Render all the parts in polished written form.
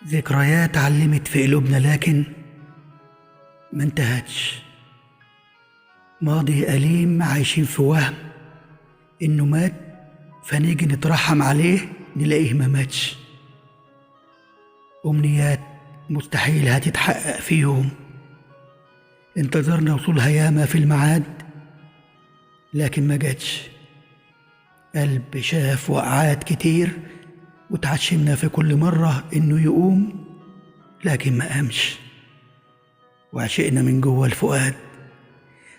ذكريات علمت في قلوبنا لكن ما انتهتش. ماضي أليم عايشين في وهم إنه مات، فنيجي نترحم عليه نلاقيه ما ماتش. أمنيات مستحيل هتتحقق في يوم، انتظرنا وصولها ياما في الميعاد لكن ما جاتش. قلب شاف وقعات كتير وتعشمنا في كل مرة إنه يقوم لكن ما قامش. وعشقنا من جوه الفؤاد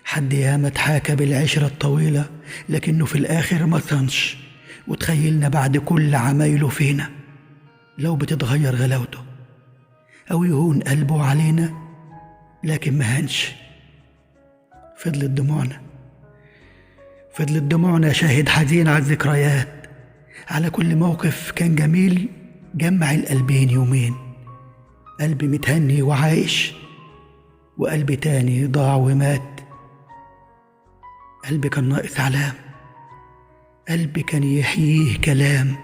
حد ياما اتحاكى بالعشرة الطويلة لكنه في الآخر ما صنش. وتخيلنا بعد كل عمايله فينا لو بتتغير غلاوته أو يهون قلبه علينا لكن ما هنش. فضلت دموعنا شاهد حزين على الذكريات، على كل موقف كان جميل جمع القلبين يومين. قلبي متهني وعايش وقلبي تاني ضاع ومات. قلبي كان ناقص علام، قلبي كان يحييه كلام.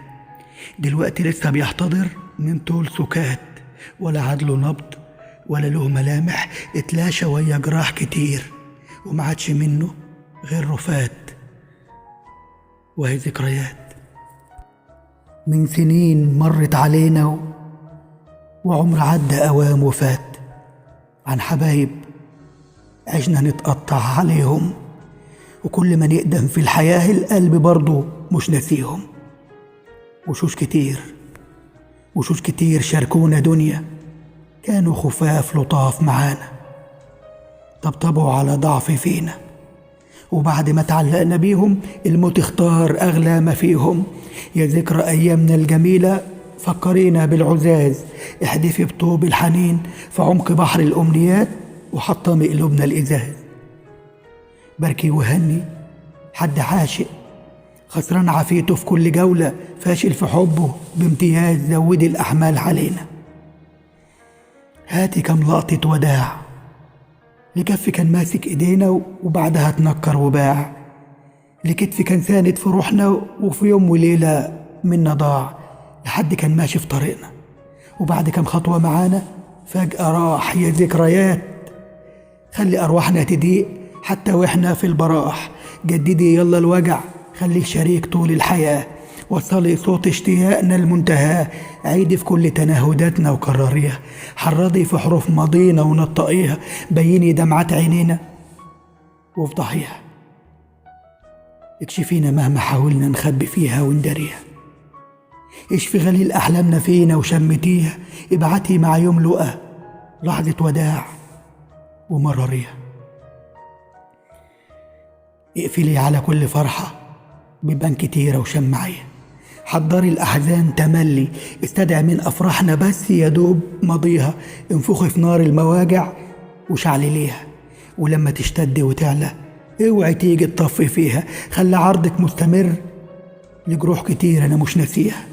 دلوقتي لسه بيحتضر من طول سكات، ولا عدله نبض ولا له ملامح. اتلاشى ويا جراح كتير ومعادش منه غير رفات. وهي ذكريات من سنين مرت علينا وعمر عدى أوام وفات. عن حبايب عشنا نتقطع عليهم، وكل ما نقدم في الحياة القلب برضو مش ناسيهم. وشوش كتير شاركونا دنيا، كانوا خفاف لطاف معانا، طبطبوا على ضعف فينا. وبعد ما تعلقنا بيهم الموت اختار أغلى ما فيهم. يا ذكرى أيامنا الجميلة فكرينا بالعزاز، احدفي بطوب الحنين في عمق بحر الأمنيات وحطمي قلوبنا الإزاز. بركي وهني حد عاشق خسران عافيته في كل جولة، فاشل في حبه بامتياز زودي الأحمال علينا. هاتي كم لقطة وداع لكف كان ماسك ايدينا وبعدها اتنكر وباع، لكتف كان ساند في روحنا وفي يوم وليلة منا ضاع. لحد كان ماشي في طريقنا وبعد كم خطوة معانا فجأة راح. يا ذكريات خلي أرواحنا تضيق حتى وإحنا في البراح. جددي يلا الوجع خليك شريك طول الحياة، وصلي صوت اشتياقنا المنتهى. عيدي في كل تنهداتنا وكرريها، حرضي في حروف ماضينا ونطقيها. بيني دمعات عينينا وافضحيها، اكشفينا مهما حاولنا نخبي فيها ونداريها. اشفي غليل أحلامنا فينا وشمتيها. ابعتي مع يوم لقى لحظة وداع ومرريها. اقفلي على كل فرحة بيبان كتيرة وشمعية. حضري الأحزان تملي، استدعي من أفراحنا بس يدوب ماضيها. انفخي في نار المواجع وشعلليها، ولما تشتد وتعلى اوعي تيجي تطفي فيها. خلي عرضك مستمر لجروح كتير أنا مش ناسيها.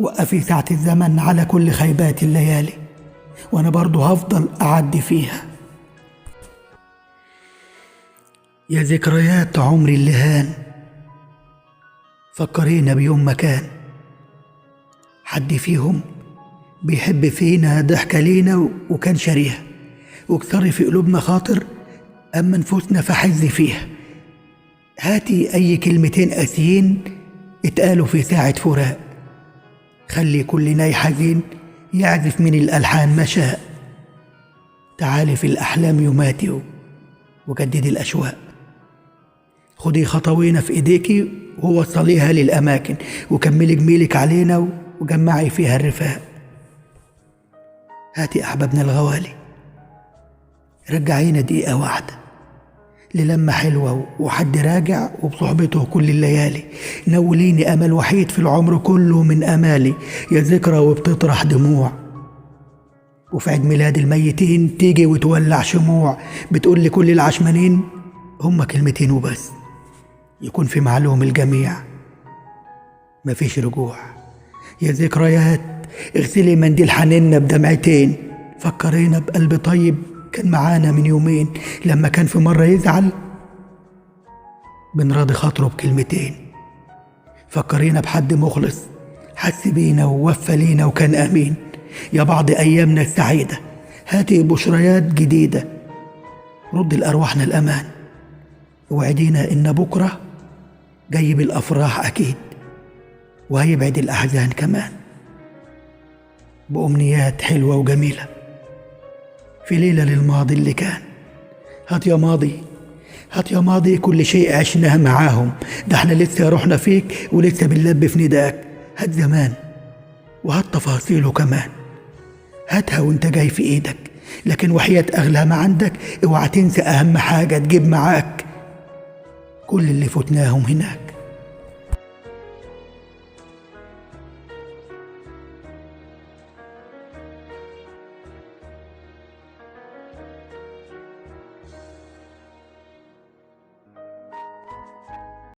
وقفي ساعة الزمن على كل خيبات الليالي وأنا برضو هفضل أعدي فيها. يا ذكريات عمري اللي هان فكرينا بيوم ما كان حد فيهم بيحب فينا ضحكة لينا وكان شاريها. واكسري في قلوبنا خاطر أما نفوسنا فحز فيها. هاتي أي كلمتين قاسيين اتقالوا في ساعة فراق. خلي كل ناي حزين يعزف من الألحان ما شاء. تعالي في الأحلام يوماتي وجددي الأشواق. خدي خطوينا في إيديكي ووصليها للأماكن، وكملي جميلك علينا وجمعي فيها الرفاق. هاتي أحبابنا الغوالي رجعينا دقيقة واحدة للمة حلوة وحد راجع وبصحبته كل الليالي. نوليني أمل وحيد في العمر كله من أمالي. يا ذكرى وبتطرح دموع وفي عيد ميلاد الميتين تيجي وتولع شموع. بتقول لكل العشمانين هما كلمتين وبس، يكون في معلوم الجميع مفيش رجوع. يا ذكريات اغسلي منديل حنيننا بدمعتين. فكرينا بقلب طيب كان معانا من يومين، لما كان في مرة يزعل بنراضي خاطره بكلمتين. فكرينا بحد مخلص حس بينا ووفى لينا وكان أمين. يا بعض أيامنا السعيدة، هاتي بشريات جديدة، رد لأرواحنا الأمان، وعدينا إن بكرة جاي بالأفراح أكيد، وهيبعد الأحزان كمان، بأمنيات حلوة وجميلة في ليلة للماضي اللي كان. هات يا ماضي، هات يا ماضي كل شيء عشناه معاهم، ده احنا لسه روحنا فيك ولسه بنلبي في نداك. هات زمان وهات تفاصيله كمان، هاتها وانت جاي في ايدك، لكن وحياة أغلى ما عندك اوعى تنسى أهم حاجة تجيب معاك كل اللي فتناهم هناك.